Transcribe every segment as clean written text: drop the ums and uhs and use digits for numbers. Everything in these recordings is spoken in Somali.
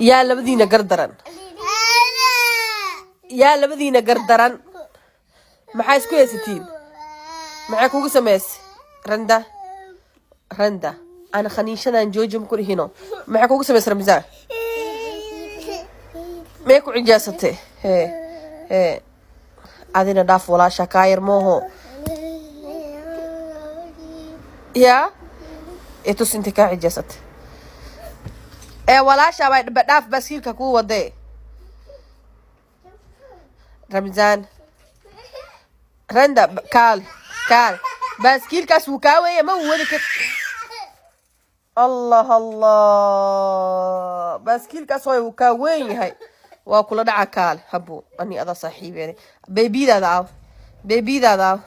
يا لبدينا قردران يا لبدينا قردران maxaa isku haysatiin maxaa kugu sameysay randa ana khaniishadan joojim ku dhihino maxaa kugu sameysay ramzaan mee ku cijaasatay adina dhaaf walaasha kaayar mooho yaa itus inta kaa cijaasatay walaasha bay dhaaf baaskiilka kuu wadee ramzaan رندا كال باسكيل كاس وكاوية ما ولك الله باسكيل كاس وكاوية هاي وكل دعا كال هبو أني هذا صحيح يعني بيبي ذا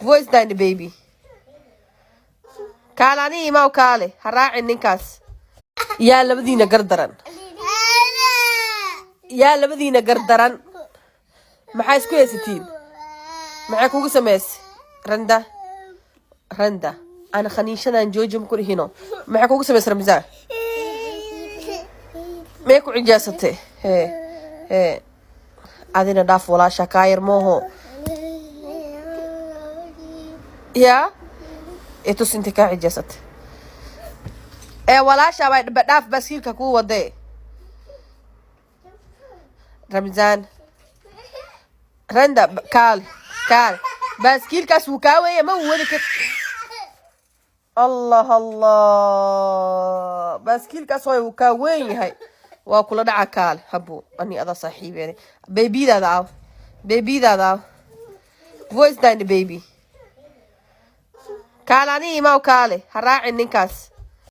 فويس داين بيبي كال أني ما وكالي هراعي النكاس يا لبدينا قردران maxaa isku haysatiin maxaa kugu sameysay randa ana khaniishadan joojim ku dhihino maxaa kugu sameysay ramzaan mee ku cijaasatay adina dhaaf walaasha kaayar mooho yaa itus inta kaa cijaasatay walaasha bay dhaaf baaskiilka kuu wadee ramzaan رندا كال باسكيل كاس وكاوية ما ولك الله باسكيل كاس وكاوية هاي وكل دعا كال هبو أني هذا صحيح يعني بيبي ذا فويس داين بيبي كال أني ما وكالي هراعي النكاس